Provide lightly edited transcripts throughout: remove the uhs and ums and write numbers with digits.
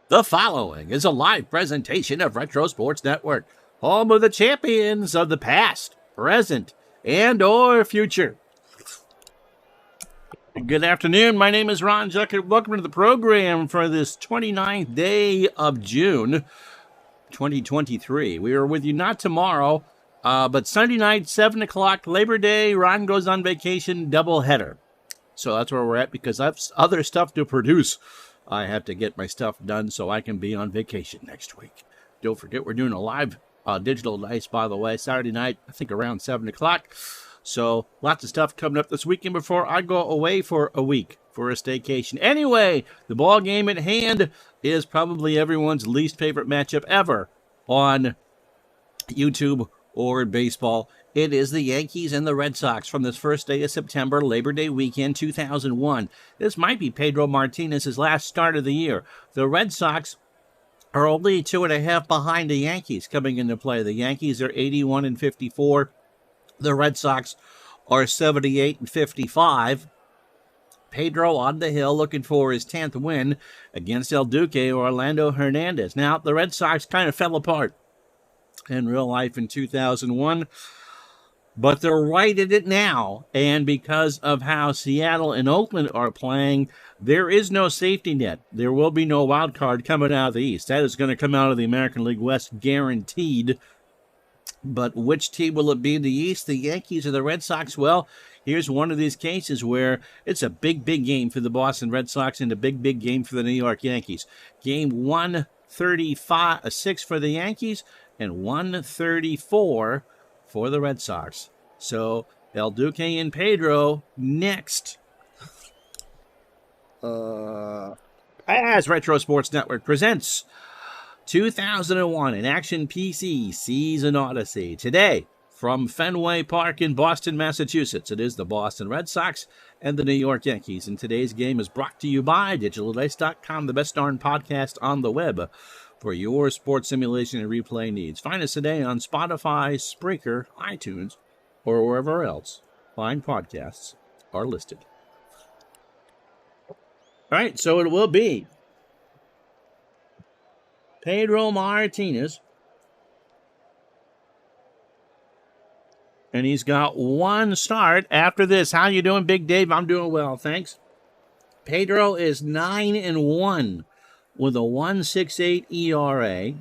The following is a live presentation of Retro Sports Network, home of the champions of the past, present, and or future. Good afternoon. My name is Ron Zucker. Welcome to the program for this 29th day of June, 2023. We are with you not tomorrow, but Sunday night, 7 o'clock, Labor Day. Ron goes on vacation, doubleheader. So that's where we're at because I have other stuff to produce. I have to get my stuff done so I can be on vacation next week. Don't forget, we're doing a live digital dice, by the way, Saturday night, I think around 7 o'clock. So lots of stuff coming up this weekend before I go away for a week for a staycation. Anyway, the ball game at hand is probably everyone's least favorite matchup ever on YouTube or in baseball. It is the Yankees and the Red Sox from this first day of September, Labor Day weekend 2001. This might be Pedro Martinez's last start of the year. The Red Sox are only 2.5 behind the Yankees coming into play. The Yankees are 81-54. The Red Sox are 78-55. Pedro on the hill looking for his 10th win against El Duque or Orlando Hernandez. Now, the Red Sox kind of fell apart in real life in 2001. But they're right at it now, and because of how Seattle and Oakland are playing, there is no safety net. There will be no wild card coming out of the East. That is going to come out of the American League West guaranteed. But which team will it be in the East, the Yankees or the Red Sox? Well, here's one of these cases where it's a big game for the Boston Red Sox and a big game for the New York Yankees. Game 135-6 for the Yankees and 134 for the Red Sox. So, El Duque and Pedro next. As Retro Sports Network presents 2001 in Action PC Season Odyssey. Today, from Fenway Park in Boston, Massachusetts, it is the Boston Red Sox and the New York Yankees. And today's game is brought to you by DigitalDice.com, the best darn podcast on the web for your sports simulation and replay needs. Find us today on Spotify, Spreaker, iTunes, or wherever else fine podcasts are listed. All right, so it will be Pedro Martinez. And he's got one start after this. How you doing, Big Dave? I'm doing well, thanks. Pedro is 9-1 with a 1.68 ERA.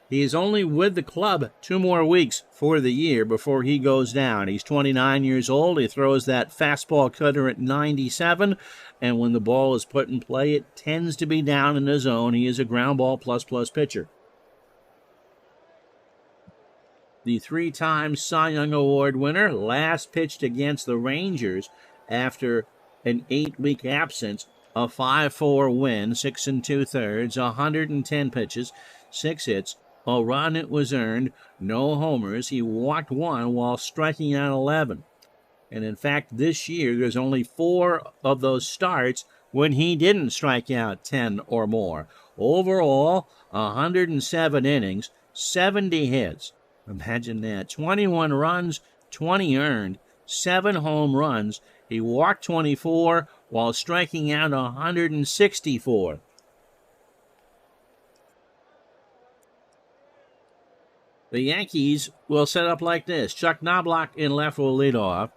He is only with the club 2 more weeks for the year before he goes down. He's 29 years old. He throws that fastball cutter at 97, and when the ball is put in play, it tends to be down in the zone. He is a ground ball plus pitcher. The 3-time Cy Young Award winner last pitched against the Rangers after an 8-week absence. A 5-4 win, 6 2/3, 110 pitches, 6 hits, a run it was earned, no homers. He walked 1 while striking out 11. And in fact, this year, there's only 4 of those starts when he didn't strike out 10 or more. Overall, 107 innings, 70 hits. Imagine that. 21 runs, 20 earned, 7 home runs. He walked 24 while striking out 164. The Yankees will set up like this. Chuck Knobloch in left will lead off.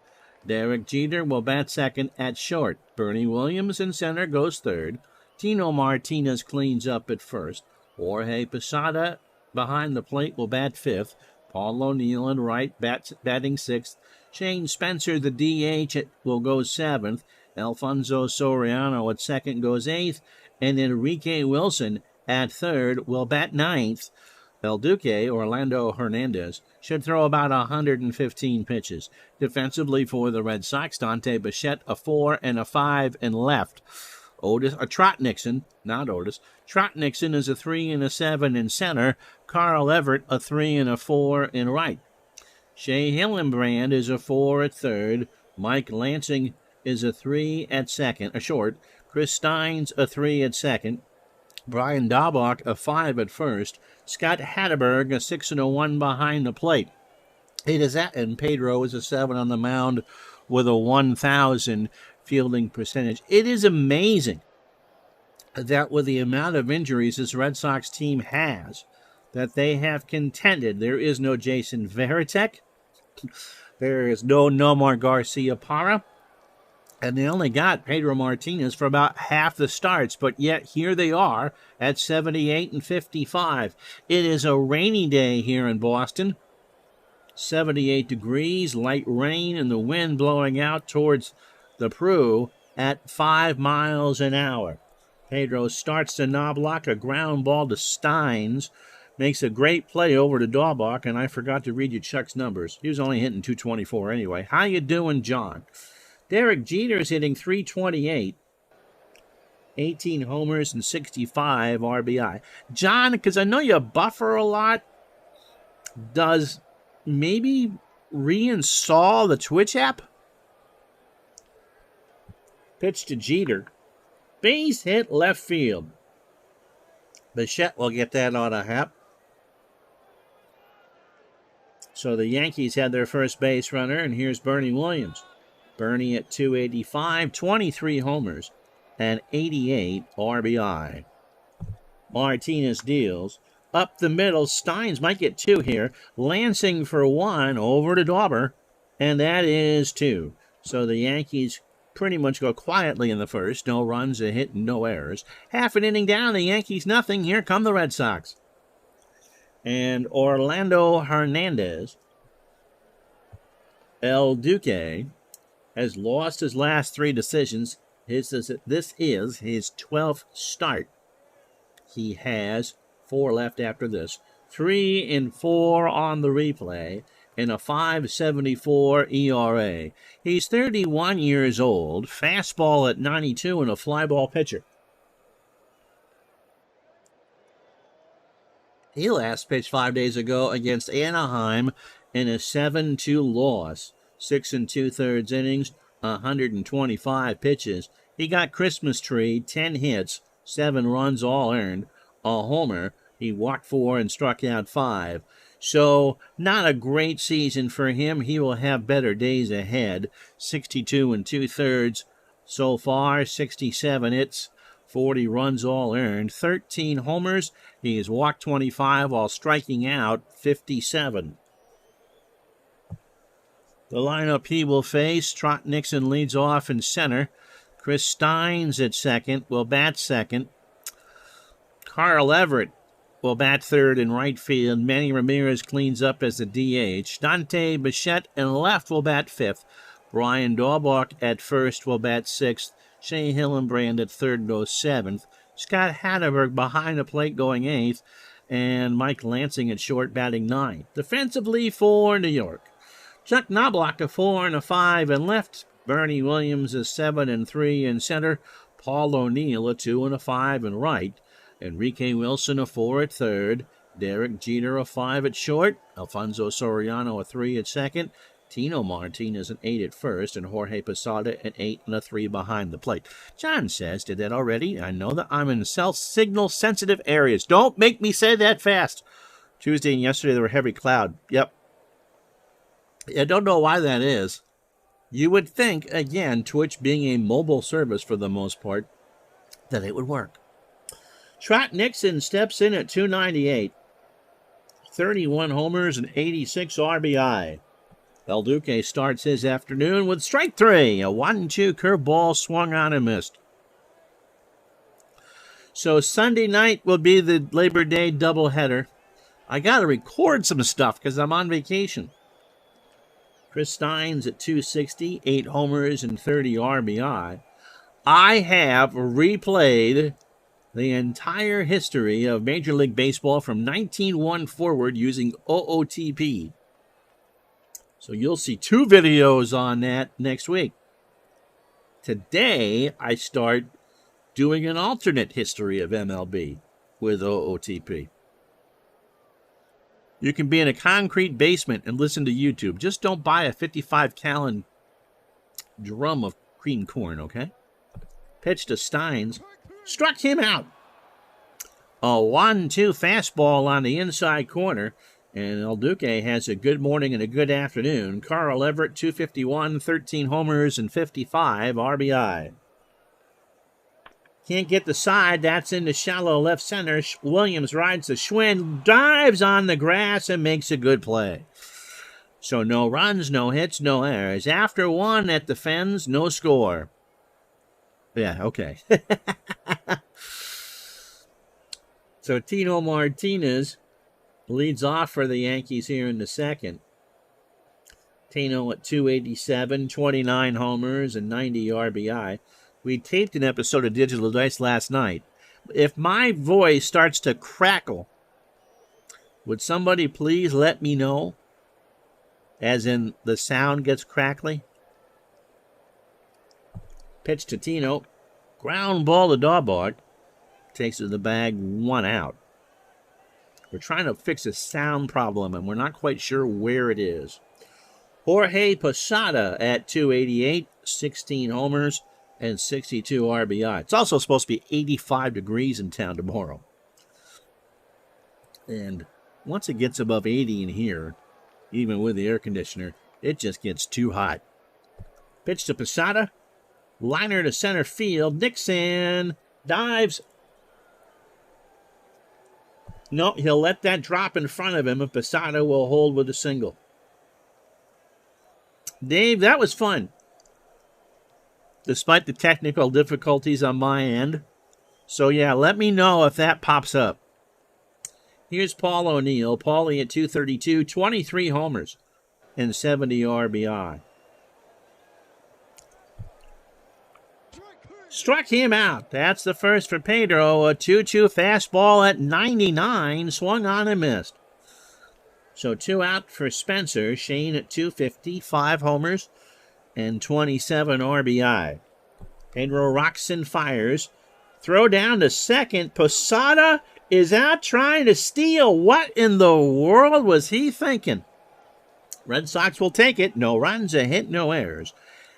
Derek Jeter will bat second at short. Bernie Williams in center goes third. Tino Martinez cleans up at first. Jorge Posada behind the plate will bat fifth. Paul O'Neill in right batting sixth. Shane Spencer, the DH, will go seventh. Alfonso Soriano at second goes eighth. And Enrique Wilson at third will bat ninth. El Duque, Orlando Hernandez, should throw about 115 pitches. Defensively for the Red Sox, Dante Bichette, a 4 and a 5 in left. Trot Nixon is a 3 and a 7 in center. Carl Everett, a 3 and a 4 in right. Shea Hillenbrand is a 4 at third. Mike Lansing is a 3 at second, a short. Chris Steins, a 3 at second. Brian Daubach, a 5 at first. Scott Hatterberg, a 6 and a 1 behind the plate. And Pedro is a 7 on the mound with a 1,000 fielding percentage. It is amazing that with the amount of injuries this Red Sox team has, that they have contended. There is no Jason Varitek. There is no Nomar Garcia-Parra. And they only got Pedro Martinez for about half the starts, but yet here they are at 78 and 55. It is a rainy day here in Boston. 78 degrees, light rain, and the wind blowing out towards the Prue at 5 miles an hour. Pedro starts to Knobloch, a ground ball to Steins. Makes a great play over to Daubach, and I forgot to read you Chuck's numbers. He was only hitting 224 anyway. How you doing, John? Derek Jeter's hitting 328, 18 homers and 65 RBI. John, because I know you buffer a lot, does maybe reinstall the Twitch app? Pitch to Jeter. Base hit left field. Bichette will get that on a hap. So the Yankees had their first base runner, and here's Bernie Williams. Bernie at 285, 23 homers, and 88 RBI. Martinez deals. Up the middle, Steins might get 2 here. Lansing for 1 over to Dauber, and that is 2. So the Yankees pretty much go quietly in the first. No runs, a hit, no errors. Half an inning down, the Yankees nothing. Here come the Red Sox. And Orlando Hernandez, El Duque, has lost his last 3 decisions. This is his 12th start. He has 4 left after this. 3 and 4 on the replay, and a 5.74 ERA. He's 31 years old, fastball at 92, and a fly ball pitcher. He last pitched 5 days ago against Anaheim in a 7-2 loss. 6 2/3 innings, 125 pitches. He got Christmas tree, 10 hits, 7 runs all earned, a homer. He walked 4 and struck out 5. So not a great season for him. He will have better days ahead. 62 2/3 so far, 67 hits, 40 runs all earned, 13 homers. He has walked 25 while striking out 57. The lineup he will face: Trot Nixon leads off in center. Chris Steins at second will bat second. Carl Everett will bat third in right field. Manny Ramirez cleans up as the DH. Dante Bichette in left will bat fifth. Brian Daubach at first will bat sixth. Shea Hillenbrand at third goes seventh. Scott Hatterberg behind the plate going eighth. And Mike Lansing at short batting ninth. Defensively for New York: Chuck Knobloch a 4 and a 5 in left. Bernie Williams a 7 and 3 in center. Paul O'Neill a 2 and a 5 in right. Enrique Wilson a 4 at third. Derek Jeter a 5 at short. Alfonso Soriano a 3 at second. Tino Martinez an 8 at first. And Jorge Posada an 8 and a 3 behind the plate. John says, did that already? I know that I'm in cell signal sensitive areas. Don't make me say that fast. Tuesday and yesterday there were heavy cloud. Yep. I don't know why that is. You would think, again, Twitch being a mobile service for the most part, that it would work. Trot Nixon steps in at 298. 31 homers and 86 RBI. El Duque starts his afternoon with strike 3. A 1-2 curveball swung on and missed. So Sunday night will be the Labor Day doubleheader. I got to record some stuff because I'm on vacation. Chris Steins at 260, 8 homers and 30 RBI. I have replayed the entire history of Major League Baseball from 1901 forward using OOTP. So you'll see 2 videos on that next week. Today, I start doing an alternate history of MLB with OOTP. You can be in a concrete basement and listen to YouTube. Just don't buy a 55-gallon drum of cream corn, okay? Pitch to Steins. Struck him out. A 1-2 fastball on the inside corner. And El Duque has a good morning and a good afternoon. Carl Everett, 251, 13 homers and 55 RBI. Can't get the side. That's into shallow left center. Williams rides the Schwinn, dives on the grass, and makes a good play. So no runs, no hits, no errors. After one at the Fens, no score. Yeah, okay. So Tino Martinez leads off for the Yankees here in the second. Tino at 287, 29 homers, and 90 RBI. We taped an episode of Digital Dice last night. If my voice starts to crackle, would somebody please let me know? As in, the sound gets crackly. Pitch to Tino. Ground ball to Daubart. Takes it to the bag, 1 out. We're trying to fix a sound problem, and we're not quite sure where it is. Jorge Posada at 288, 16 homers, and 62 RBI. It's also supposed to be 85 degrees in town tomorrow. And once it gets above 80 in here, even with the air conditioner, it just gets too hot. Pitch to Posada. Liner to center field. Nixon dives. No, he'll let that drop in front of him, and Posada will hold with a single. Dave, that was fun. Despite the technical difficulties on my end. So, yeah, let me know if that pops up. Here's Paul O'Neill. Paulie at 232, 23 homers, and 70 RBI. Struck him out. That's the first for Pedro. A 2-2 fastball at 99. Swung on and missed. So 2 out for Spencer. Shane at 250. 5 homers and 27 RBI. Pedro rocks and fires. Throw down to second. Posada is out trying to steal. What in the world was he thinking? Red Sox will take it. No runs, a hit, no errors.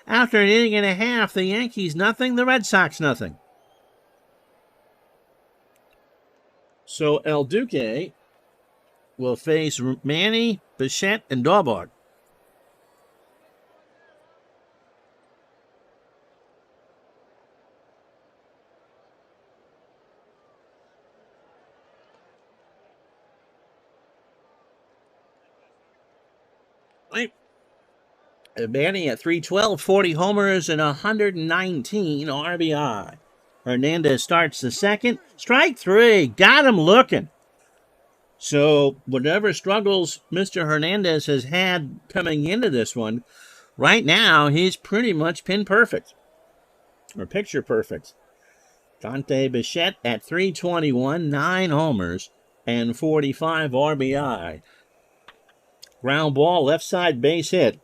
After an inning and a half, the Yankees nothing, the Red Sox nothing. So El Duque will face Manny, Bichette, and Daubart. Manny at 312, 40 homers, and 119 RBI. Hernandez starts the second. Strike 3. Got him looking. So whatever struggles Mr. Hernandez has had coming into this one, right now he's pretty much pin perfect. Or picture perfect. Dante Bichette at 321, 9 homers, and 45 RBI. Ground ball, left side base hit.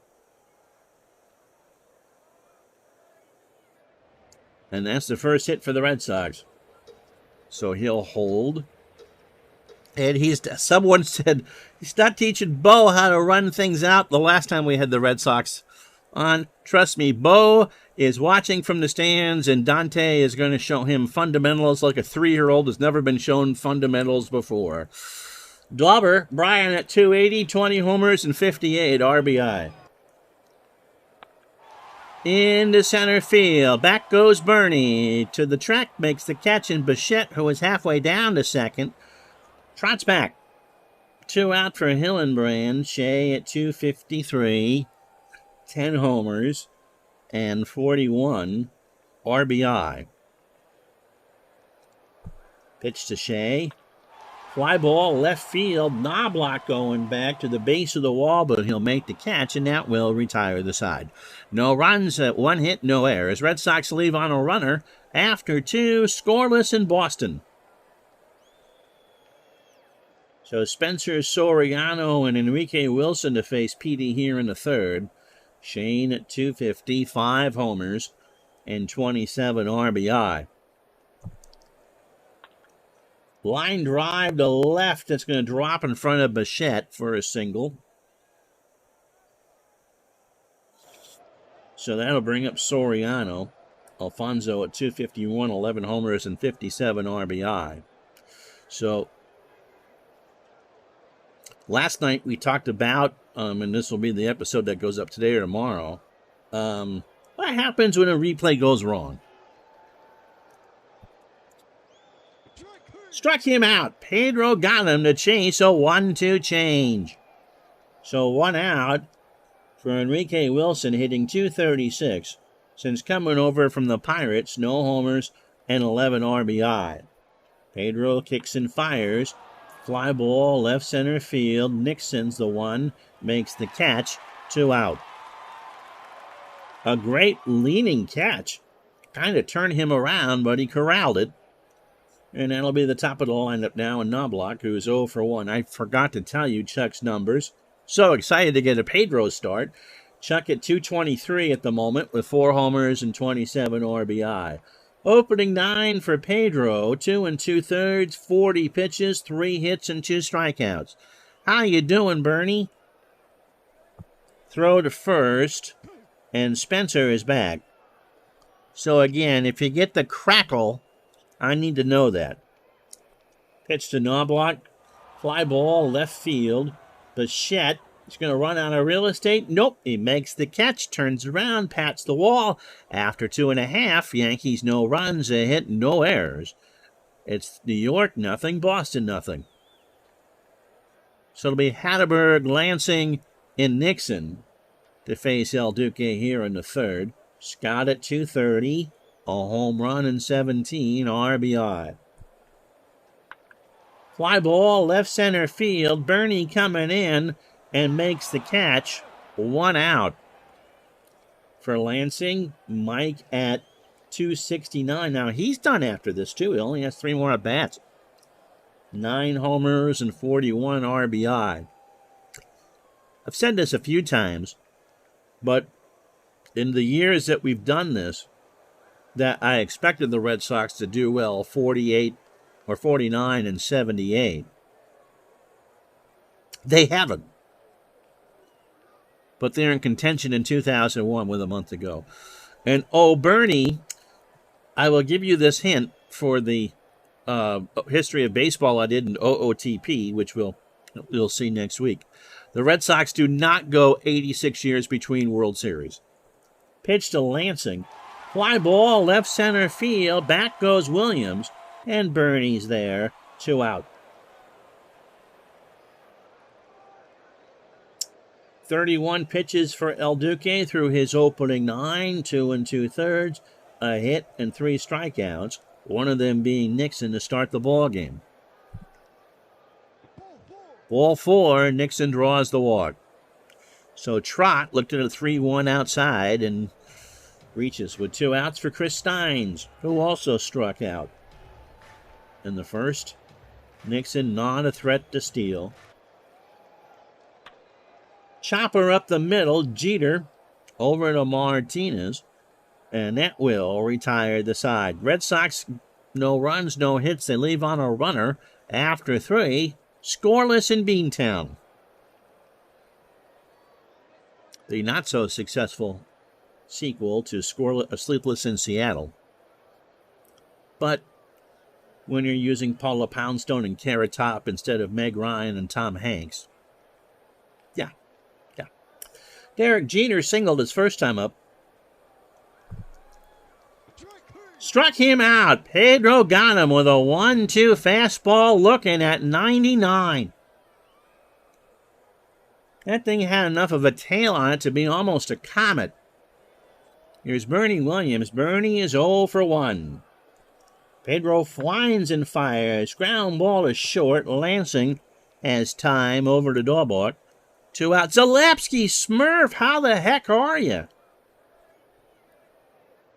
And that's the first hit for the Red Sox. So he'll hold. And someone said he's not teaching Bo how to run things out the last time we had the Red Sox on. Trust me, Bo is watching from the stands, and Dante is going to show him fundamentals like a 3-year-old has never been shown fundamentals before. Dauber, Brian at 280, 20 homers, and 58 RBI. Into center field. Back goes Bernie. To the track, makes the catch, and Bichette, who is halfway down to second, trots back. 2 out for Hillenbrand. Shea at 253. 10 homers and 41 RBI. Pitch to Shea. Fly ball, left field. Knobloch going back to the base of the wall, but he'll make the catch, and that will retire the side. No runs, 1 hit, no errors. Red Sox leave on a runner after 2, scoreless in Boston. So Spencer Soriano and Enrique Wilson to face Petey here in the third. Shane at 250, 5 homers, and 27 RBI. Line drive to left. That's going to drop in front of Bichette for a single. So that'll bring up Soriano. Alfonso at 251, 11 homers, and 57 RBI. So last night we talked about, and this will be the episode that goes up today or tomorrow, what happens when a replay goes wrong? Struck him out. Pedro got him to chase a 1-2 change. So 1 out for Enrique Wilson, hitting .236. Since coming over from the Pirates, no homers and 11 RBI. Pedro kicks and fires. Fly ball, left center field. Nixon's the one, makes the catch, 2 out. A great leaning catch. Kind of turned him around, but he corralled it. And that'll be the top of the lineup now in Knobloch, who's 0 for 1. I forgot to tell you Chuck's numbers. So excited to get a Pedro start. Chuck at .223 at the moment with 4 homers and 27 RBI. Opening 9 for Pedro, 2 2/3, 40 pitches, 3 hits and 2 strikeouts. How you doing, Bernie? Throw to first, and Spencer is back. So again, if you get the crackle, I need to know that. Pitch to Knobloch, fly ball, left field. Bichette is going to run out of real estate. Nope, he makes the catch, turns around, pats the wall. After 2.5, Yankees no runs, a hit, no errors. It's New York nothing, Boston nothing. So it'll be Hatterberg, Lansing, and Nixon to face El Duque here in the third. Scott at .230, a home run and 17 RBI. Fly ball, left center field. Bernie coming in and makes the catch. 1 out. For Lansing, Mike at .269. Now, he's done after this, too. He only has 3 more at-bats. 9 homers and 41 RBI. I've said this a few times, but in the years that we've done this, that I expected the Red Sox to do well, 48 or 49 and 78. They haven't. But they're in contention in 2001 with a month ago. And, Bernie, I will give you this hint for the history of baseball I did in OOTP, which we'll see next week. The Red Sox do not go 86 years between World Series. Pitch to Lansing. Fly ball, left center field. Back goes Williams. And Bernie's there. 2 out. 31 pitches for El Duque through his opening 9. 2 2/3. A hit and 3 strikeouts. One of them being Nixon to start the ball game. Ball 4. Nixon draws the walk. So Trott looked at a 3-1 outside and reaches with 2 outs for Chris Steins, who also struck out. In the first, Nixon not a threat to steal. Chopper up the middle, Jeter over to Martinez, and that will retire the side. Red Sox, no runs, no hits. They leave on a runner after 3, scoreless in Beantown. The not-so-successful sequel to Sleepless in Seattle. But when you're using Paula Poundstone and Carrot Top instead of Meg Ryan and Tom Hanks. Yeah. Derek Jeter singled his first time up. Struck him out. Pedro got him with a 1-2 fastball looking at 99. That thing had enough of a tail on it to be almost a comet. Here's Bernie Williams. Bernie is 0 for 1. Pedro flies and fires. Ground ball is short. Lansing has time over to Daubach. 2 out. Zalewski, Smurf, how the heck are you?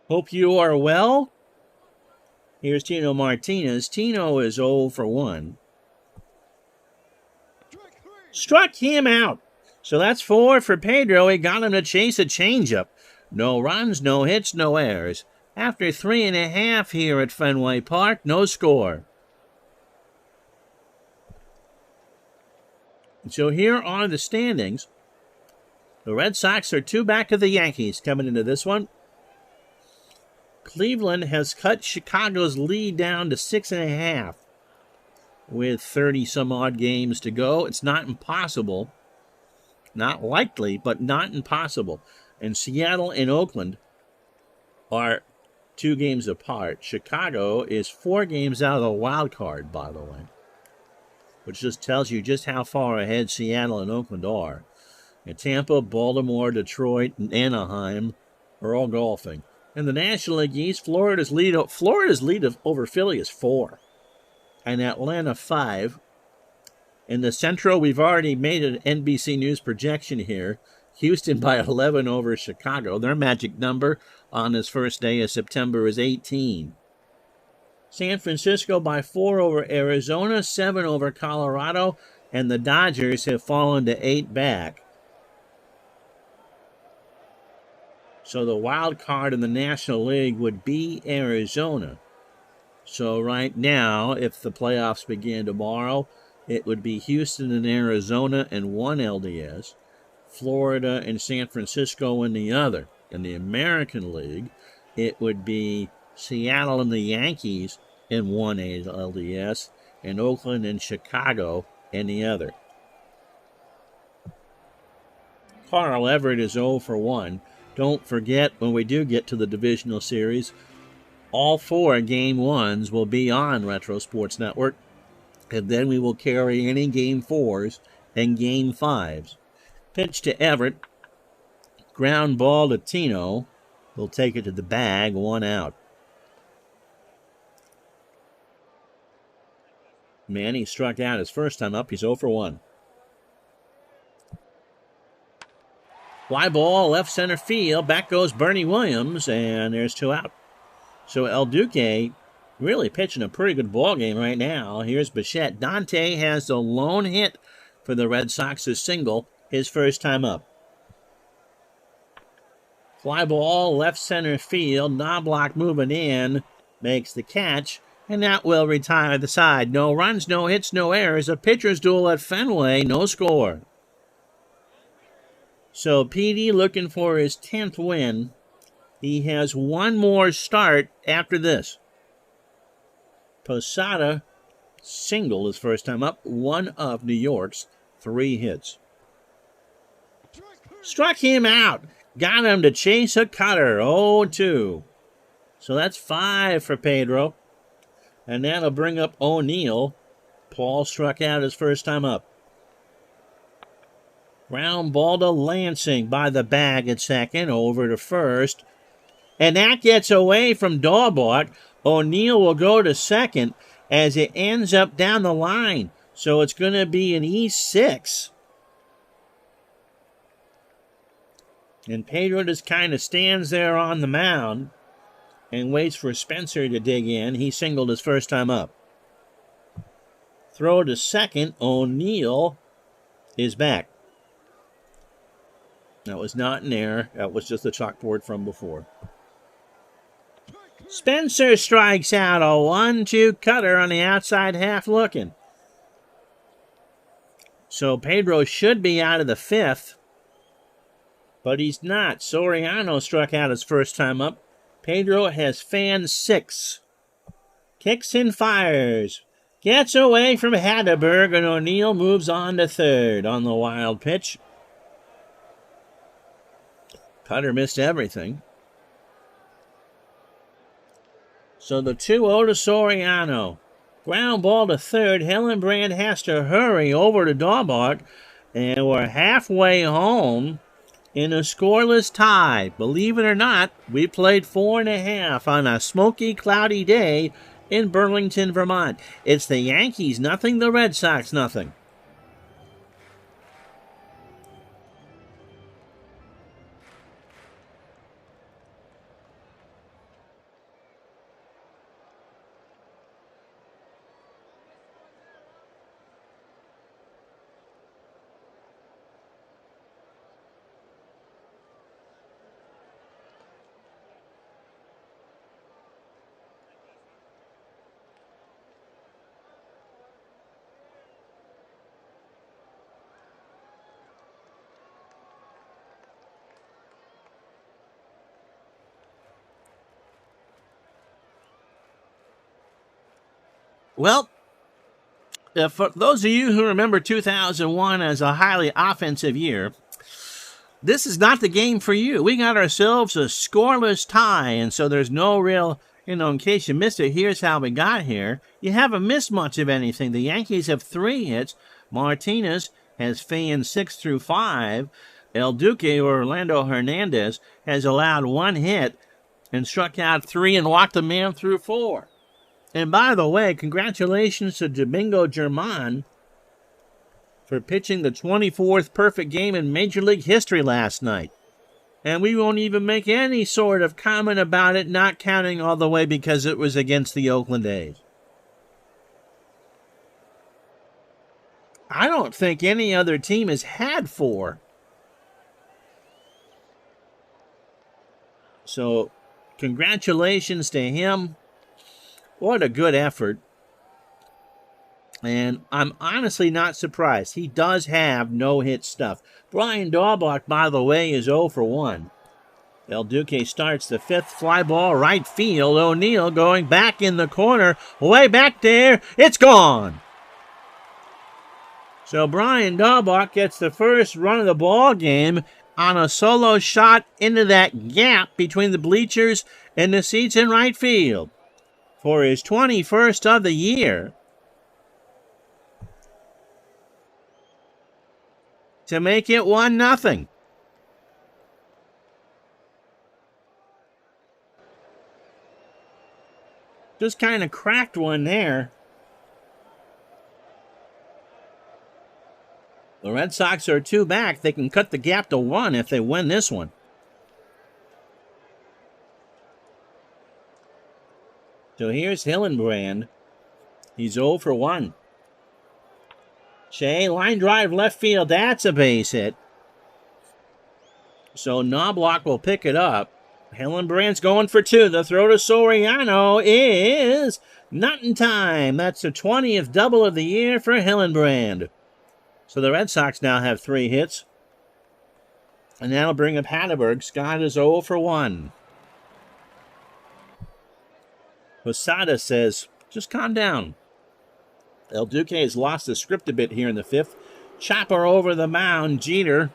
Hope you are well. Here's Tino Martinez. Tino is 0 for 1. Struck him out. So that's 4 for Pedro. He got him to chase a changeup. No runs, no hits, no errors. After 3.5 here at Fenway Park, no score. So here are the standings. The Red Sox are 2 back of the Yankees coming into this one. Cleveland has cut Chicago's lead down to 6.5 with 30-some-odd games to go. It's not impossible. Not likely, but not impossible. And Seattle and Oakland are 2 games apart. Chicago is 4 games out of the wild card, by the way, which just tells you just how far ahead Seattle and Oakland are. And Tampa, Baltimore, Detroit, and Anaheim are all golfing. In the National League East, Florida's lead over Philly is 4, and Atlanta 5. In the Central, we've already made an NBC News projection here. Houston by 11 over Chicago. Their magic number on this first day of September is 18. San Francisco by 4 over Arizona, 7 over Colorado, and the Dodgers have fallen to 8 back. So the wild card in the National League would be Arizona. So right now, if the playoffs begin tomorrow, it would be Houston and Arizona in one LDS, Florida and San Francisco in the other. In the American League, it would be Seattle and the Yankees in one LDS, and Oakland and Chicago in the other. Carl Everett is 0 for 1. Don't forget, when we do get to the divisional series, all 4 Game 1s will be on Retro Sports Network, and then we will carry any Game 4s and Game 5s. Pitch to Everett. Ground ball to Tino. He'll take it to the bag, 1 out. Manny struck out his first time up. He's 0 for 1. Fly ball, left center field. Back goes Bernie Williams, and there's 2 out. So El Duque really pitching a pretty good ball game right now. Here's Bichette. Dante has the lone hit for the Red Sox, a single, his first time up. Fly ball, left center field. Knobloch moving in, makes the catch, and that will retire the side. No runs, no hits, no errors. A pitcher's duel at Fenway, no score. So PD looking for his 10th win. He has 1 more start after this. Posada single his first time up, 1 of New York's 3 hits. Struck him out. Got him to chase a cutter, 0-2. So that's 5 for Pedro. And that'll bring up O'Neill. Paul struck out his first time up. Ground ball to Lansing by the bag at second, over to first. And that gets away from Dahlbach. O'Neill will go to second as it ends up down the line. So it's going to be an E6. And Pedro just kind of stands there on the mound and waits for Spencer to dig in. He singled his first time up. Throw to second. O'Neill is back. That was not an error. That was just the chalkboard from before. Spencer strikes out, a 1-2 cutter on the outside half looking. So Pedro should be out of the 5th, but he's not. Soriano struck out his first time up. Pedro has fanned 6. Kicks and fires. Gets away from Hatterberg, and O'Neill moves on to third on the wild pitch. Cutter missed everything. So the 2-0 to Soriano. Ground ball to third. Hillenbrand has to hurry over to Dahlbach. And we're halfway home in a scoreless tie. Believe it or not, we played 4.5 on a smoky, cloudy day in Burlington, Vermont. It's the Yankees nothing, the Red Sox nothing. Well, for those of you who remember 2001 as a highly offensive year, this is not the game for you. We got ourselves a scoreless tie, and so there's no real, in case you missed it, here's how we got here. You haven't missed much of anything. The Yankees have 3 hits. Martinez has fanned 6 through 5. El Duque, or Orlando Hernandez, has allowed 1 hit and struck out 3 and walked a man through 4. And by the way, congratulations to Domingo Germán for pitching the 24th perfect game in Major League history last night. And we won't even make any sort of comment about it, not counting all the way because it was against the Oakland A's. I don't think any other team has had 4. So, congratulations to him. What a good effort. And I'm honestly not surprised. He does have no-hit stuff. Brian Daubach, by the way, is 0 for 1. El Duque starts the 5th fly ball right field. O'Neill going back in the corner. Way back there. It's gone. So Brian Daubach gets the first run of the ball game on a solo shot into that gap between the bleachers and the seats in right field for his 21st of the year. To make it 1-0. Just kind of cracked one there. The Red Sox are 2 back. They can cut the gap to 1 if they win this one. So here's Hillenbrand. He's 0 for 1. Shea, line drive left field. That's a base hit. So Knobloch will pick it up. Hillenbrand's going for 2. The throw to Soriano is not in time. That's the 20th double of the year for Hillenbrand. So the Red Sox now have 3 hits. And that'll bring up Hatteberg. Scott is 0 for 1. Posada says, just calm down. El Duque has lost the script a bit here in the 5th. Chopper over the mound. Jeter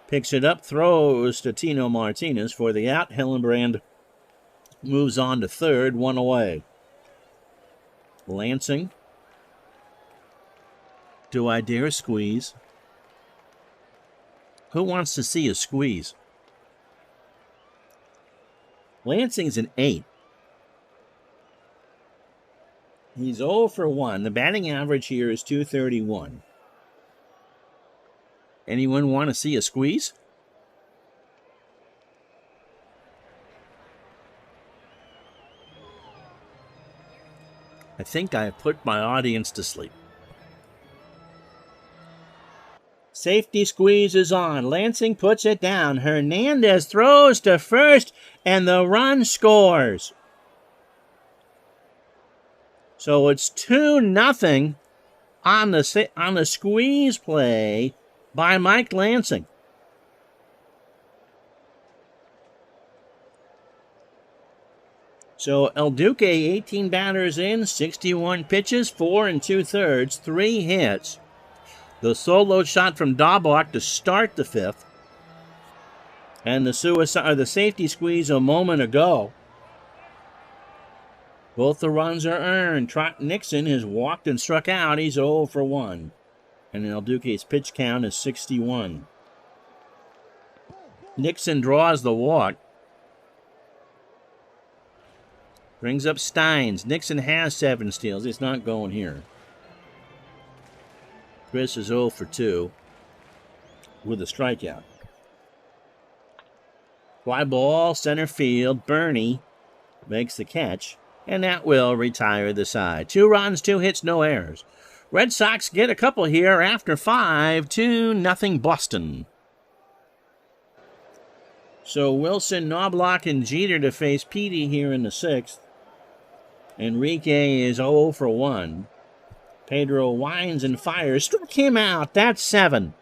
picks it up, throws to Tino Martinez for the out. Hillenbrand moves on to 3rd, 1 away. Lansing. Do I dare squeeze? Who wants to see a squeeze? Lansing's an 8. He's 0 for 1. The batting average here is .231. Anyone want to see a squeeze? I think I have put my audience to sleep. Safety squeeze is on. Lansing puts it down. Hernandez throws to first, and the run scores. So it's 2-0 on the squeeze play by Mike Lansing. So El Duque, 18 batters in, 61 pitches, 4 2/3, 3 hits. The solo shot from Daubach to start the 5th. And the safety squeeze a moment ago. Both the runs are earned. Trot Nixon has walked and struck out. He's 0 for 1. And El Duque's pitch count is 61. Nixon draws the walk. Brings up Steins. Nixon has 7 steals. It's not going here. Chris is 0 for 2 with a strikeout. Fly ball, center field. Bernie makes the catch. And that will retire the side. 2 runs, 2 hits, no errors. Red Sox get a couple here after 5, 2-0 Boston. So Wilson, Knobloch, and Jeter to face Petey here in the 6th. Enrique is 0 for 1. Pedro winds and fires. Struck him out. That's 7.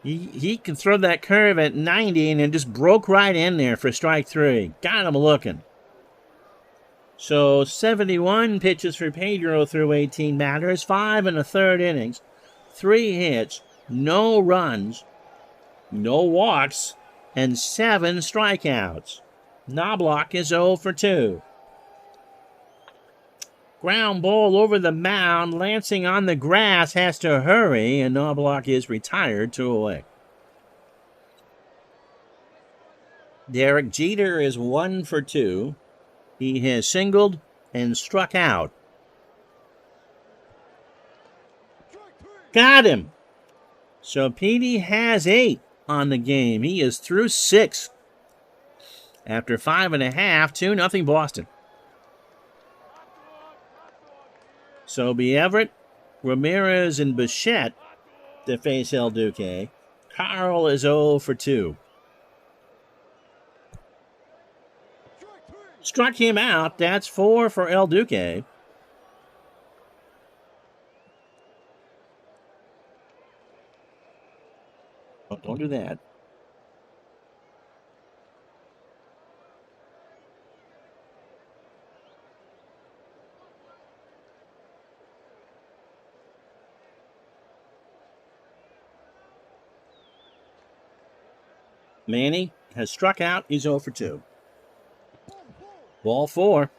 He can throw that curve at 90 and it just broke right in there for strike 3. Got him looking. So 71 pitches for Pedro through 18 batters, 5 1/3 innings, 3 hits, no runs, no walks, and 7 strikeouts. Knobloch is 0 for 2. Ground ball over the mound. Lansing on the grass has to hurry, and Knobloch is retired 2 away. Derek Jeter is 1 for 2. He has singled and struck out. Got him. So Petey has 8 on the game. He is through 6. After 5.5, 2-0 Boston. So be Everett, Ramirez, and Bichette to face El Duque. Carl is 0 for 2. Struck him out. That's 4 for El Duque. Oh, don't do that. Manny has struck out. He's 0 for 2. Ball 4.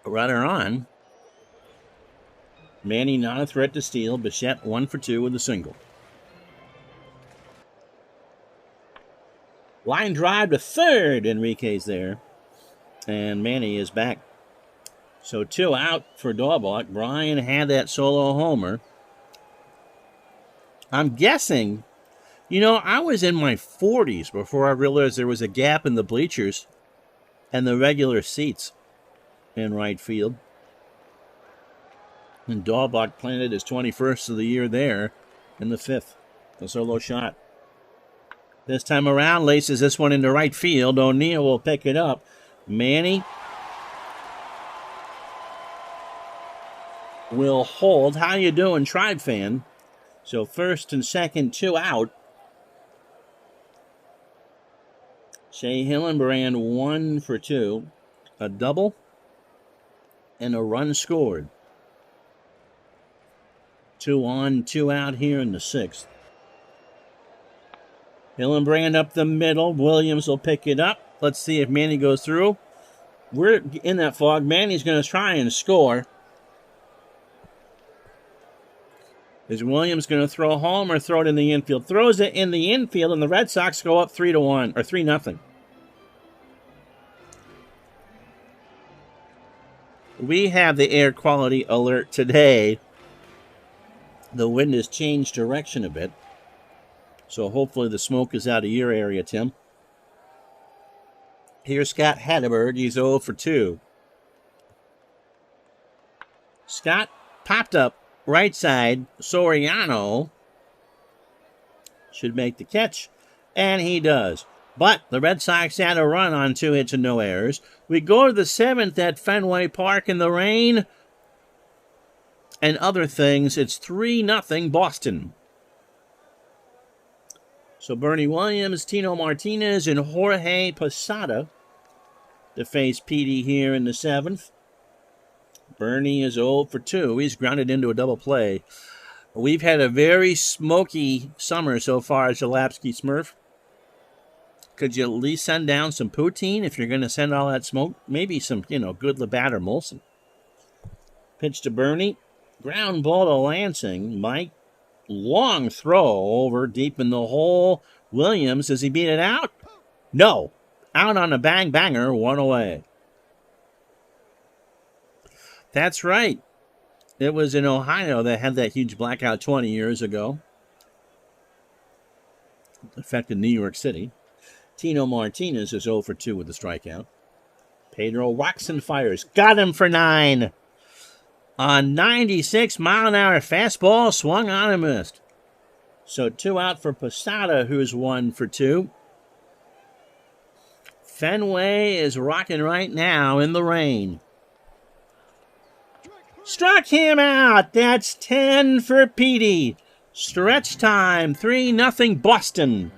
Runner on. Manny not a threat to steal. Bichette 1 for 2 with a single. Line drive to third. Enrique's there. And Manny is back. So 2 out for Daubach. Brian had that solo homer. I'm guessing, I was in my 40s before I realized there was a gap in the bleachers and the regular seats in right field. And Daubach planted his 21st of the year there in the 5th. A solo shot. This time around, laces this one into right field. O'Neill will pick it up. Manny will hold. How you doing, Tribe fan? So first and second, 2 out. Shea Hillenbrand 1 for 2. A double and a run scored. 2 on, 2 out here in the 6th. Hillenbrand up the middle. Williams will pick it up. Let's see if Manny goes through. We're in that fog. Manny's going to try and score. Is Williams going to throw home or throw it in the infield? Throws it in the infield, and the Red Sox go up 3-1 or 3-0. We have the air quality alert today. The wind has changed direction a bit. So hopefully the smoke is out of your area, Tim. Here's Scott Hatteberg. He's 0 for 2. Scott popped up right side. Soriano should make the catch, and he does. But the Red Sox had a run on 2 hits and no errors. We go to the 7th at Fenway Park in the rain and other things. It's 3-0 Boston. So Bernie Williams, Tino Martinez, and Jorge Posada to face Petey here in the 7th. Bernie is 0 for 2. He's grounded into a double play. We've had a very smoky summer so far as Jalapsky Smurf. Could you at least send down some poutine if you're going to send all that smoke? Maybe some, good Labatt or Molson. Pitch to Bernie. Ground ball to Lansing. Mike, long throw over deep in the hole. Williams, does he beat it out? No. Out on a bang-banger, 1 away. That's right. It was in Ohio that had that huge blackout 20 years ago. It affected New York City. Tino Martinez is 0 for 2 with a strikeout. Pedro rocks and fires. Got him for 9. A 96-mile-an-hour fastball swung on and missed. So 2 out for Posada, who's 1 for 2. Fenway is rocking right now in the rain. Struck him out. That's 10 for Petey. Stretch time. 3-0 Boston.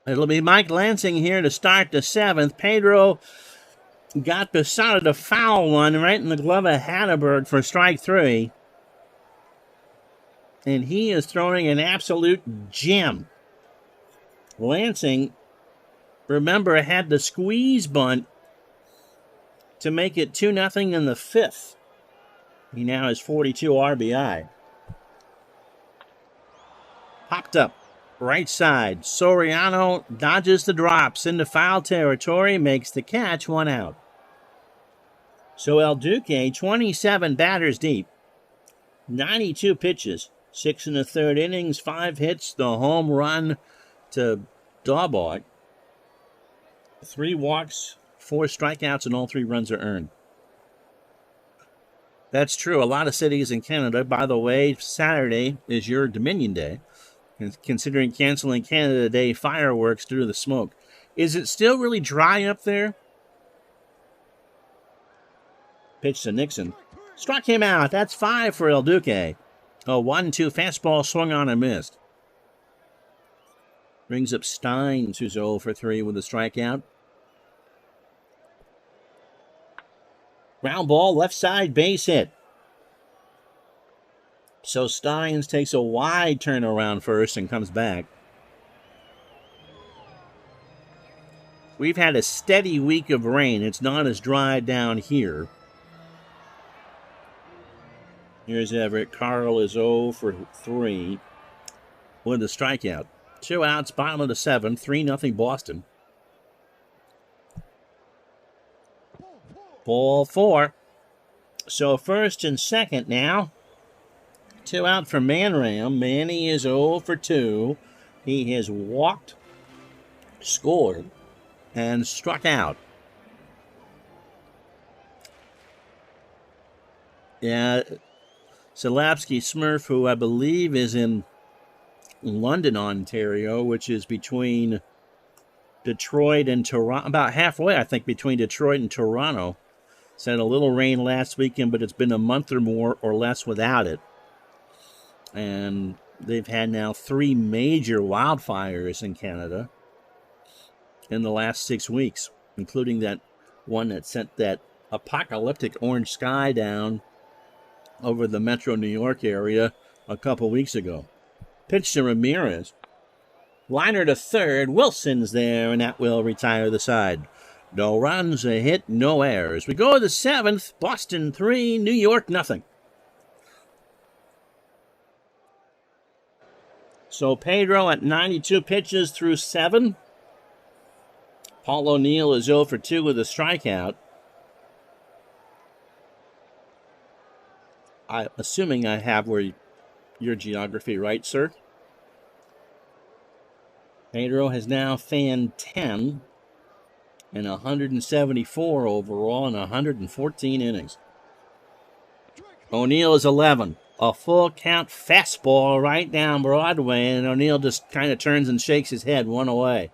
It'll be Mike Lansing here to start the seventh. Pedro got beside a foul one right in the glove of Hatterberg for strike three. And he is throwing an absolute gem. Lansing, remember, had the squeeze bunt to make it 2-0 in the fifth. He now has 42 RBI. Popped up. Right side. Soriano dodges the drops into foul territory, makes the catch, 1 out. So El Duque, 27 batters deep, 92 pitches, 6 1/3 innings, 5 hits, the home run to Daubach, 3 walks, 4 strikeouts, and all 3 runs are earned. That's true. A lot of cities in Canada, by the way, Saturday is your Dominion Day, considering canceling Canada Day fireworks due to the smoke. Is it still really dry up there? Pitch to Nixon. Struck him out. That's 5 for El Duque. A 1-2 fastball swung on and missed. Brings up Steins, who's 0 for 3 with a strikeout. Ground ball, left side, base hit. So Steins takes a wide turn around first and comes back. We've had a steady week of rain. It's not as dry down here. Here's Everett. Carl is 0 for 3 with a strikeout. 2 outs, bottom of the 7th, 3-0 Boston. Ball 4. So first and second now. 2 out for Manram. Manny is 0 for 2. He has walked, scored, and struck out. Yeah, Selapsky Smurf, who I believe is in London, Ontario, which is between Detroit and Toronto, about halfway, I think, between Detroit and Toronto. It's had a little rain last weekend, but it's been a month or more or less without it. And they've had now 3 major wildfires in Canada in the last 6 weeks, including that one that sent that apocalyptic orange sky down over the metro New York area a couple weeks ago. Pitch to Ramirez. Liner to third. Wilson's there, and that will retire the side. No runs, a hit, no errors. We go to the 7th. Boston 3, New York nothing. So Pedro at 92 pitches through 7. Paul O'Neill is 0 for 2 with a strikeout. I'm assuming I have your geography right, sir. Pedro has now fanned 10 and 174 overall in 114 innings. O'Neill is 11. A full count fastball right down Broadway, and O'Neill just kind of turns and shakes his head, 1 away.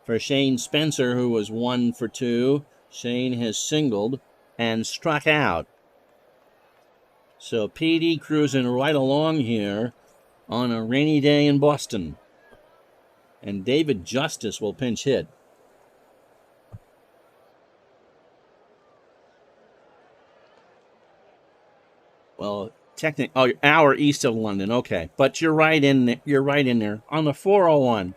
For Shane Spencer, who was 1 for 2, Shane has singled and struck out. So PD cruising right along here on a rainy day in Boston. And David Justice will pinch hit. Well, technically, hour east of London. Okay, but you're right in there. You're right in there on the 401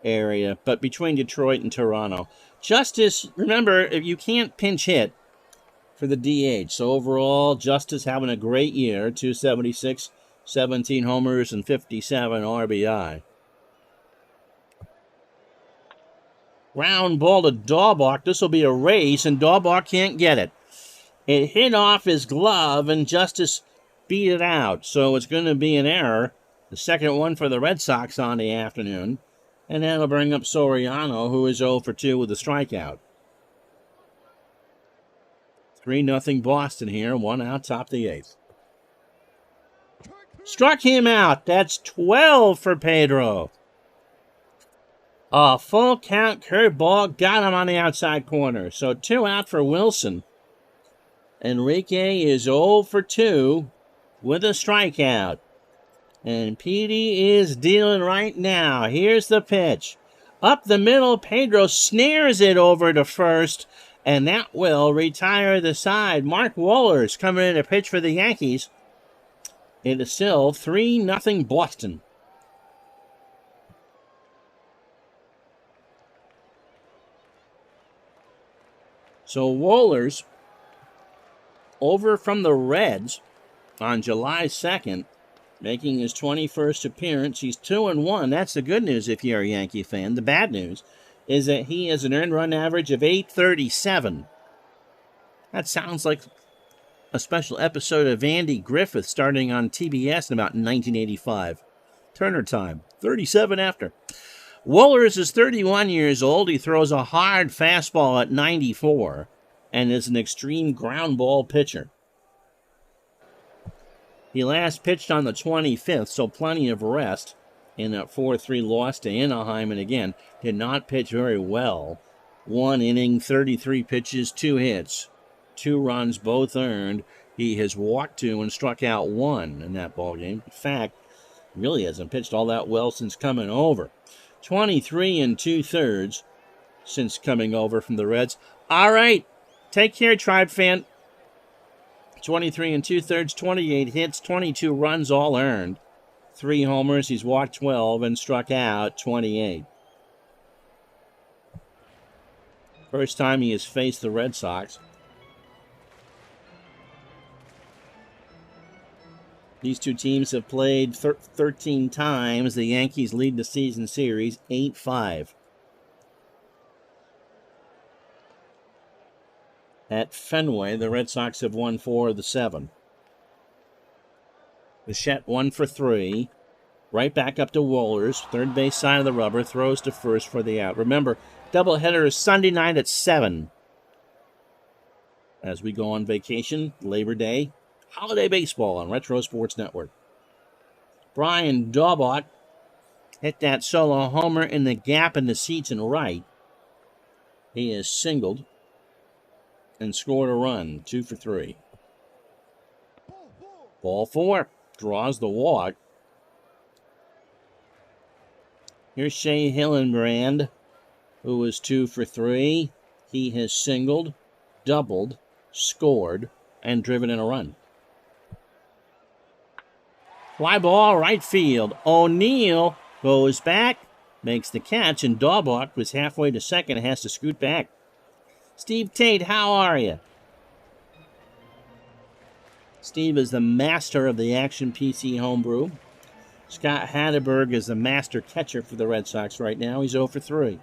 area, but between Detroit and Toronto. Justice, remember, if you can't pinch hit for the DH. So overall, Justice having a great year, 276, 17 homers, and 57 RBI. Round ball to Daubach. This will be a race, and Daubach can't get it. It hit off his glove, and Justice beat it out. So it's going to be an error. The second one for the Red Sox on the afternoon. And that'll bring up Soriano, who is 0 for 2 with a strikeout. 3-0 Boston here. 1 out, top the 8th. Struck him out. That's 12 for Pedro. A full count curveball got him on the outside corner. So 2 out for Wilson. Enrique is 0 for 2 with a strikeout. And PD is dealing right now. Here's the pitch. Up the middle, Pedro snares it over to first, and that will retire the side. Mark Wohlers coming in to pitch for the Yankees. It is still 3-0 Boston. So Wohlers over from the Reds on July 2nd, making his 21st appearance. He's 2-1. That's the good news if you're a Yankee fan. The bad news is that he has an earned run average of .837. That sounds like a special episode of Andy Griffith starting on TBS in about 1985. Turner time, 37 after. Wohlers is 31 years old. He throws a hard fastball at 94 and is an extreme ground ball pitcher. He last pitched on the 25th, so plenty of rest in that 4-3 loss to Anaheim, and again, did not pitch very well. 1 inning, 33 pitches, 2 hits, 2 runs, both earned. He has walked 2 and struck out 1 in that ballgame. In fact, really hasn't pitched all that well since coming over. 23 2/3 since coming over from the Reds. All right, take care, Tribe fan. 23 2/3, 28 hits, 22 runs, all earned. 3 homers, he's walked 12 and struck out 28. First time he has faced the Red Sox. These two teams have played 13 times. The Yankees lead the season series 8-5. At Fenway, the Red Sox have won 4 of the 7. Bichette 1 for 3. Right back up to Wohlers. Third base side of the rubber. Throws to first for the out. Remember, doubleheader is Sunday night at 7. As we go on vacation, Labor Day, holiday baseball on Retro Sports Network. Brian Daubach hit that solo homer in the gap in the seats and right. He is singled and scored a run, 2 for 3. Ball 4, draws the walk. Here's Shea Hillenbrand, who was 2 for 3. He has singled, doubled, scored, and driven in a run. Fly ball, right field. O'Neill goes back, makes the catch, and Daubach was halfway to second and has to scoot back. Steve Tate, how are you? Steve is the master of the Action PC homebrew. Scott Hatteberg is the master catcher for the Red Sox right now. He's 0 for 3.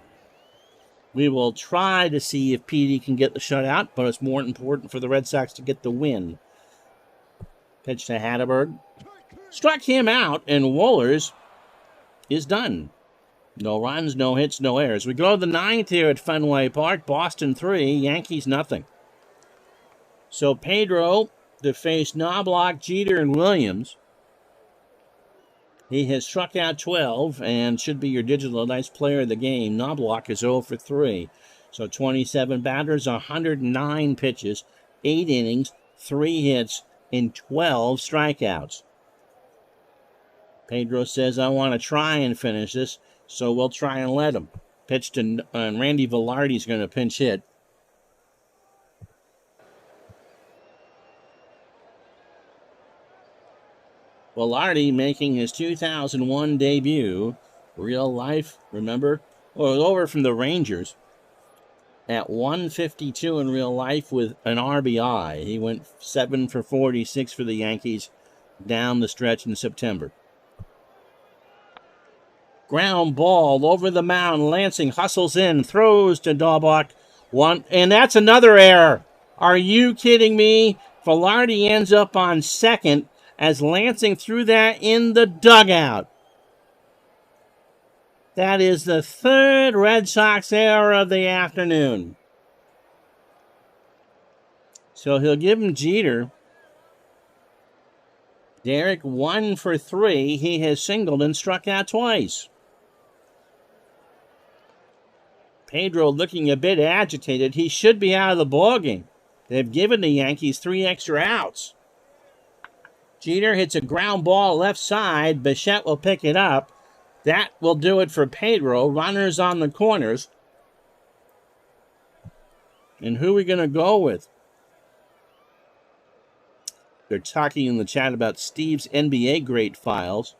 We will try to see if PD can get the shutout, but it's more important for the Red Sox to get the win. Pitch to Hatteberg. Struck him out, and Wohlers is done. No runs, no hits, no errors. We go to the 9th here at Fenway Park. Boston 3, Yankees nothing. So Pedro to face Knobloch, Jeter, and Williams. He has struck out 12 and should be your digital dice player of the game. Knobloch is 0 for 3. So 27 batters, 109 pitches, 8 innings, 3 hits, and 12 strikeouts. Pedro says, I want to try and finish this, so we'll try and let him. Pitch to Randy Velarde's going to pinch hit. Velarde making his 2001 debut. Real life, remember? Well, over from the Rangers. At 152 in real life with an RBI. He went 7 for 46 for the Yankees down the stretch in September. Ground ball over the mound. Lansing hustles in, throws to Daubach. One, and that's another error. Are you kidding me? Velarde ends up on second as Lansing threw that in the dugout. That is the 3rd Red Sox error of the afternoon. So he'll give him Jeter. Derek 1 for 3. He has singled and struck out twice. Pedro looking a bit agitated. He should be out of the ballgame. They've given the Yankees 3 extra outs. Jeter hits a ground ball left side. Bichette will pick it up. That will do it for Pedro. Runners on the corners. And who are we going to go with? They're talking in the chat about Steve's NBA great files.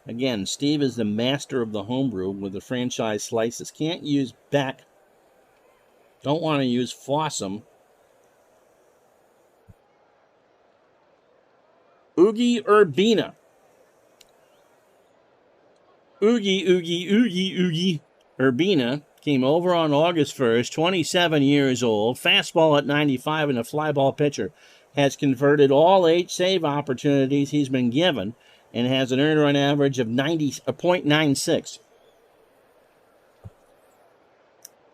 Again, Steve is the master of the homebrew with the franchise slices. Can't use Beck. Don't want to use Fossum. Oogie Urbina. Oogie Urbina came over on August 1st, 27 years old, fastball at 95 and a fly ball pitcher. Has converted all 8 save opportunities he's been given and has an earned run average of 0.96.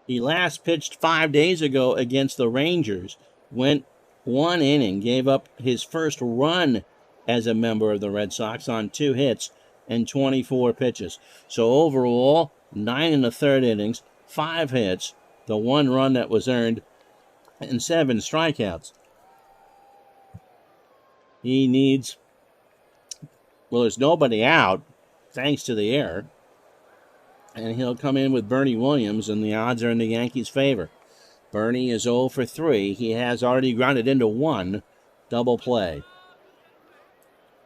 He last pitched 5 days ago against the Rangers, went 1 inning, gave up his first run as a member of the Red Sox on 2 hits and 24 pitches. So overall, 9 1/3 innings, 5 hits, the 1 run that was earned, and 7 strikeouts. He needs, well, there's nobody out, thanks to the error. And he'll come in with Bernie Williams, and the odds are in the Yankees' favor. Bernie is 0 for 3. He has already grounded into 1 double play.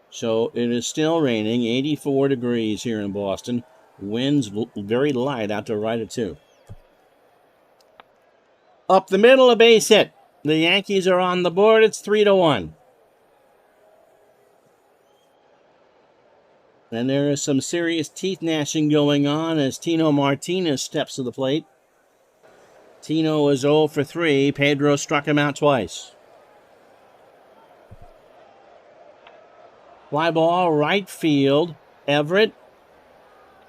So it is still raining, 84 degrees here in Boston. Winds very light out to right of 2. Up the middle, a base hit. The Yankees are on the board. It's 3-1. And there is some serious teeth gnashing going on as Tino Martinez steps to the plate. Tino is 0 for 3. Pedro struck him out twice. Fly ball, right field. Everett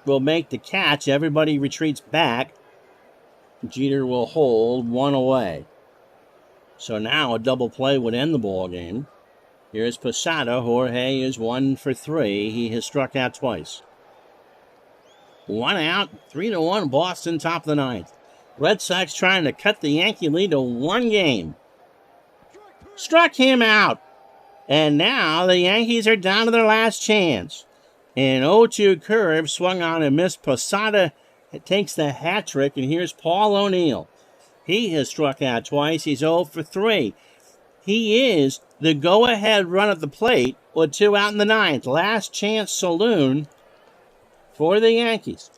will make the catch. Everybody retreats back. Jeter will hold 1 away. So now a double play would end the ball game. Here's Posada. Jorge is 1 for 3. He has struck out twice. 1 out, 3-1, Boston, top of the 9th. Red Sox trying to cut the Yankee lead to 1 game. Struck him out. And now the Yankees are down to their last chance. An 0-2 curve swung on and missed. Posada takes the hat trick, and here's Paul O'Neill. He has struck out twice. He's 0 for 3. He is the go-ahead run at the plate with 2 out in the 9th. Last chance saloon for the Yankees.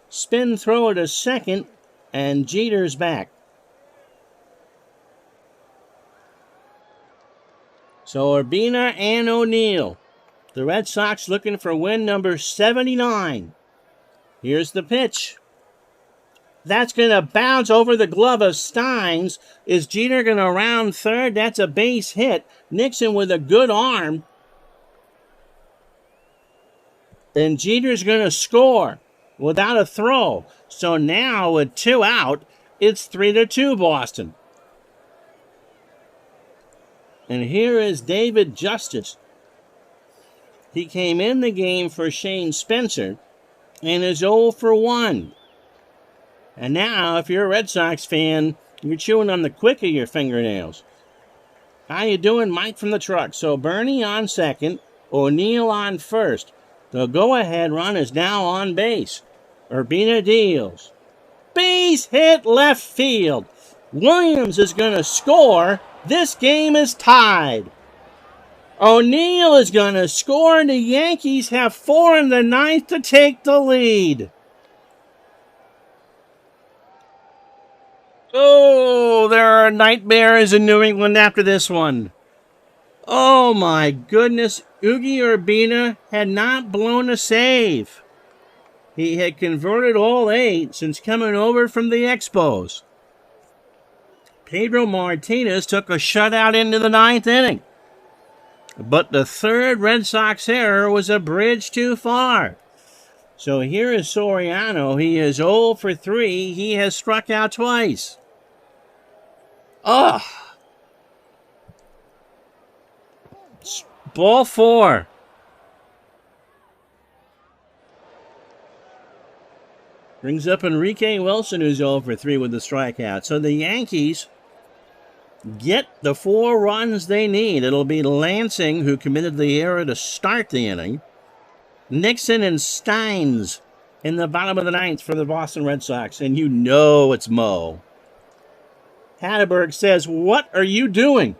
Spin throw to second, and Jeter's back. So Urbina and O'Neill. The Red Sox looking for win number 79. Here's the pitch. That's going to bounce over the glove of Steins. Is Jeter going to round third? That's a base hit. Nixon with a good arm. And Jeter's going to score without a throw. So now with 2 out, it's 3-2 Boston. And here is David Justice. He came in the game for Shane Spencer and is 0 for 1. And now, if you're a Red Sox fan, you're chewing on the quick of your fingernails. How you doing, Mike from the truck? So Bernie on second, O'Neill on first. The go-ahead run is now on base. Urbina deals. Base hit left field. Williams is going to score. This game is tied. O'Neill is going to score, and the Yankees have 4 in the 9th to take the lead. Oh, there are nightmares in New England after this one. Oh, my goodness. Oogie Urbina had not blown a save. He had converted all 8 since coming over from the Expos. Pedro Martinez took a shutout into the 9th inning. But the third Red Sox error was a bridge too far. So here is Soriano. He is 0 for 3. He has struck out twice. Ugh. Ball 4. Brings up Enrique Wilson, who's 0 for 3 with the strikeout. So the Yankees get the 4 runs they need. It'll be Lansing who committed the error to start the inning. Nixon and Steins in the bottom of the ninth for the Boston Red Sox, and you know it's Mo. Hatterberg says, "What are you doing?"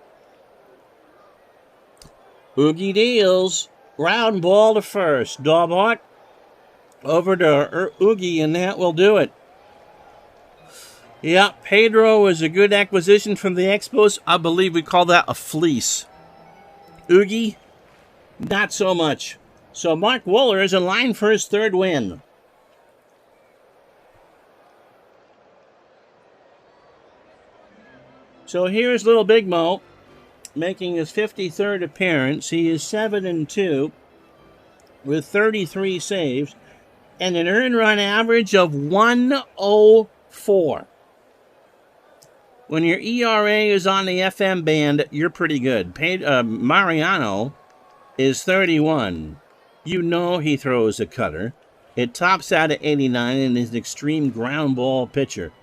Oogie deals. Ground ball to first. Daubach over to Oogie, and that will do it. Yeah, Pedro is a good acquisition from the Expos. I believe we call that a fleece. Oogie, not so much. So Mark Wohler is in line for his third win. So here's little Big Mo making his 53rd appearance. He is 7-2 with 33 saves and an earned run average of 104. When your ERA is on the FM band, you're pretty good. Mariano is 31. You know he throws a cutter. It tops out at 89 and is an extreme ground ball pitcher.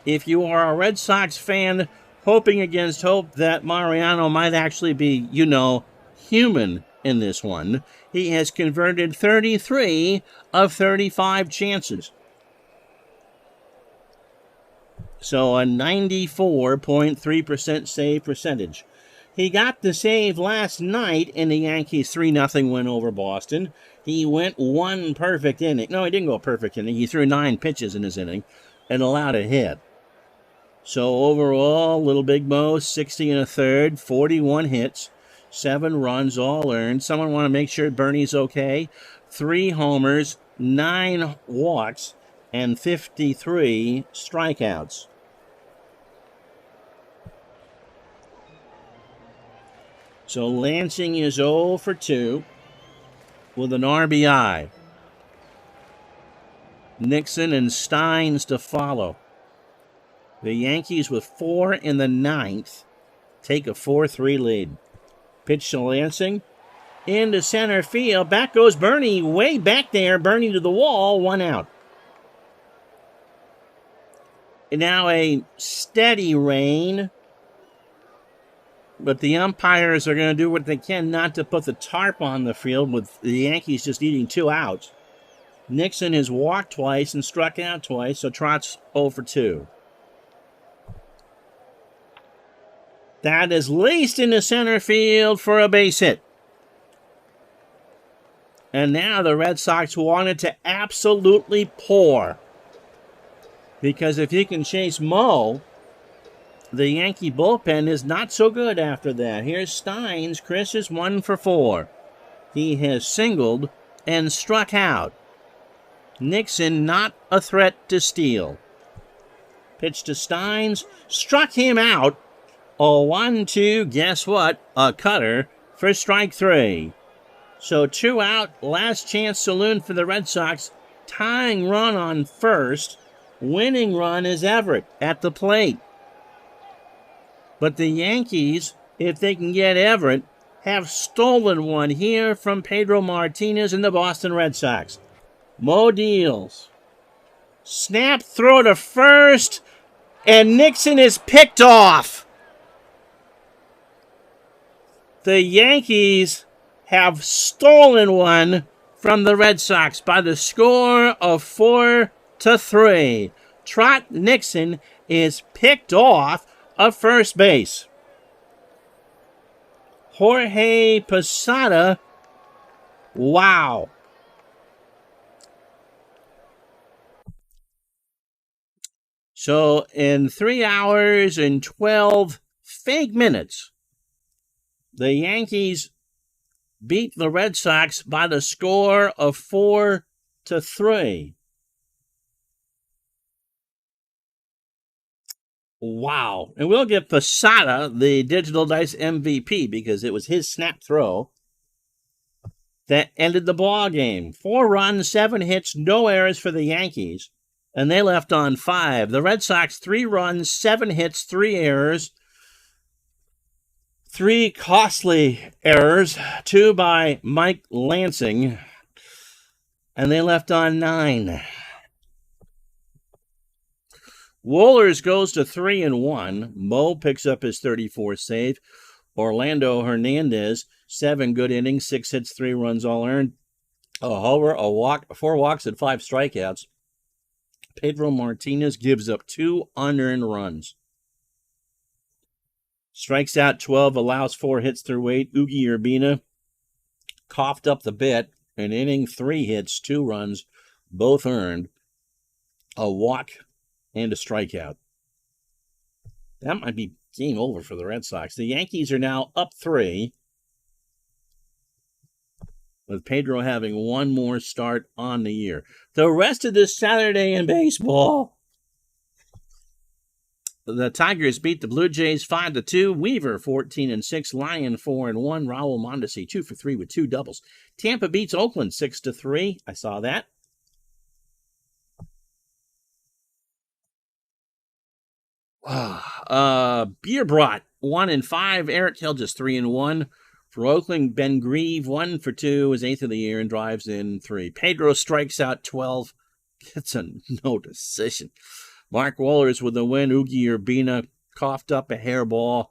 If you are a Red Sox fan, hoping against hope that Mariano might actually be, human in this one, he has converted 33 of 35 chances. So a 94.3% save percentage. He got the save last night in the Yankees 3-0 win over Boston. He went one perfect inning. No, he didn't go a perfect inning. He threw 9 pitches in his inning and allowed a hit. So overall, little Big Mo, 60 1/3, 41 hits, 7 runs, all earned. Someone want to make sure Bernie's okay. 3 homers, 9 walks, and 53 strikeouts. So Lansing is 0 for 2 with an RBI. Nixon and Steins to follow. The Yankees with 4 in the 9th take a 4-3 lead. Pitch to Lansing. Into center field. Back goes Bernie. Way back there. Bernie to the wall. 1 out. And now a steady rain. But the umpires are going to do what they can not to put the tarp on the field with the Yankees just eating 2 outs. Nixon has walked twice and struck out twice, so Trott's 0 for 2. That is laced into center field for a base hit. And now the Red Sox wanted to absolutely pour. Because if you can chase Mo, the Yankee bullpen is not so good after that. Here's Steins. Chris is 1 for 4. He has singled and struck out. Nixon not a threat to steal. Pitch to Steins. Struck him out. A 1-2, guess what? A cutter for strike 3. So 2 out, last chance saloon for the Red Sox. Tying run on first. Winning run is Everett at the plate. But the Yankees, if they can get Everett, have stolen one here from Pedro Martinez and the Boston Red Sox. Mo deals. Snap throw to first, and Nixon is picked off. The Yankees have stolen one from the Red Sox by the score of 4-3. Trot Nixon is picked off of first base. Jorge Posada, wow. So in 3 hours and 12 fake minutes, the Yankees beat the Red Sox by the score of 4-3. Wow. And we'll give Posada the Digital Dice MVP because it was his snap throw that ended the ball game. 4 runs, 7 hits, no errors for the Yankees, and they left on 5. The Red Sox, 3 runs, 7 hits, 3 errors. 3 costly errors, 2 by Mike Lansing, and they left on 9. Wohlers goes to 3-1. Mo picks up his 34th save. Orlando Hernandez, 7 good innings, 6 hits, 3 runs, all earned. A homer, a walk, 4 walks, and 5 strikeouts. Pedro Martinez gives up 2 unearned runs. Strikes out 12, allows 4 hits through 8. Ugi Urbina coughed up the bit. An inning, 3 hits, 2 runs, both earned. A walk and a strikeout. That might be game over for the Red Sox. The Yankees are now up 3, with Pedro having 1 more start on the year. The rest of this Saturday in baseball, the Tigers beat the Blue Jays 5-2. Weaver 14-6. Lyon 4-1. Raul Mondesi 2 for 3 with 2 doubles. Tampa beats Oakland 6-3. I saw that. Beer Brought 1-5. Eric Hill just 3-1. For Oakland, Ben Grieve 1 for 2, his 8th of the year, and drives in 3. Pedro strikes out 12, gets a no decision. Mark Wohlers with the win. Ugi Urbina coughed up a hairball.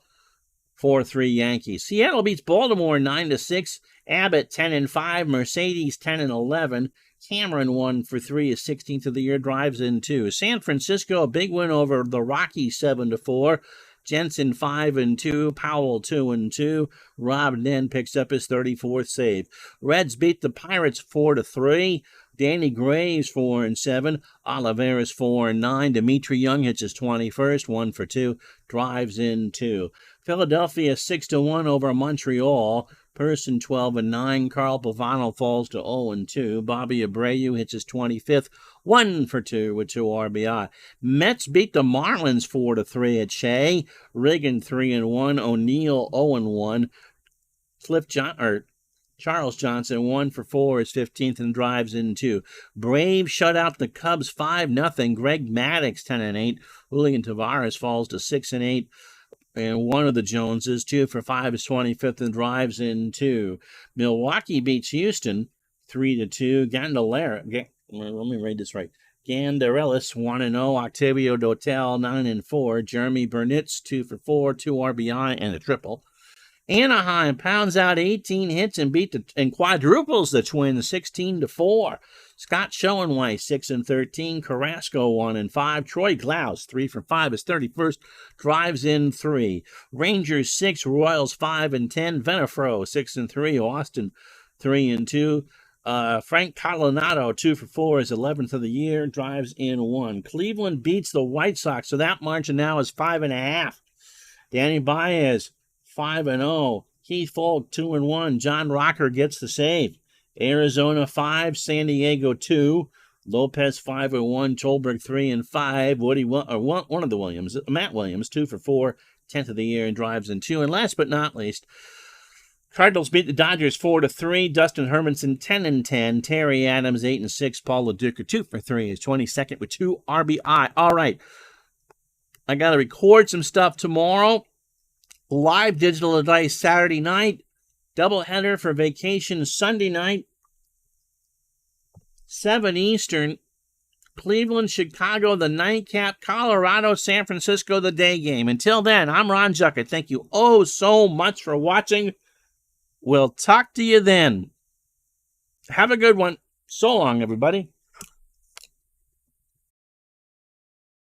4-3 Yankees. Seattle beats Baltimore 9-6. Abbott 10-5. Mercedes 10-11. Cameron 1 for 3, his 16th of the year, drives in 2. San Francisco, a big win over the Rockies 7-4. Jensen 5-2, Powell 2-2. Rob Nen picks up his 34th save. Reds beat the Pirates 4-3. Danny Graves 4-7. Oliveras 4-9. Dimitri Young hits his 21st, 1 for 2, drives in 2. Philadelphia 6-1 over Montreal. Person 12-9. Carl Pavano falls to 0-2. Bobby Abreu hits his 25th, 1 for 2 with 2 RBI. Mets beat the Marlins 4-3 at Shea. Riggin 3-1. O'Neill 0-1. Charles Johnson 1 for 4, his 15th, and drives in 2. Braves shut out the Cubs 5-0. Greg Maddux 10-8. Julian Tavares falls to 6-8. And one of the Joneses, 2 for 5, his 25th, and drives in 2. Milwaukee beats Houston 3-2. Let me read this right. Gandarelis 1-0. Octavio Dotel 9-4. Jeremy Burnitz 2 for 4, 2 RBI, and a triple. Anaheim pounds out 18 hits and quadruples the Twins 16-4. Scott Schoenweiss 6-13. Carrasco 1-5. Troy Glaus 3 for 5, his 31st, drives in 3. Rangers 6, Royals 5-10. Venafro 6-3. Austin 3-2. Frank Coronado 2 for 4, his 11th of the year, drives in 1. Cleveland beats the White Sox, so that margin now is 5.5. Danny Baez 5-0. Keith Folk 2-1. John Rocker gets the save. Arizona 5, San Diego 2. Lopez 5-1. Tolberg 3-5. One of the Williams, Matt Williams 2 for 4, 10th of the year, and drives in 2. And last but not least, Cardinals beat the Dodgers 4-3. Dustin Hermanson 10-10. Terry Adams 8-6. Paul LaDuca 2 for 3, his 22nd with 2 RBI. All right, I got to record some stuff tomorrow. Live digital advice Saturday night. Doubleheader for vacation Sunday night. 7 Eastern. Cleveland, Chicago, the nightcap. Colorado, San Francisco, the day game. Until then, I'm Ron Juckett. Thank you so much for watching. We'll talk to you then. Have a good one. So long, everybody.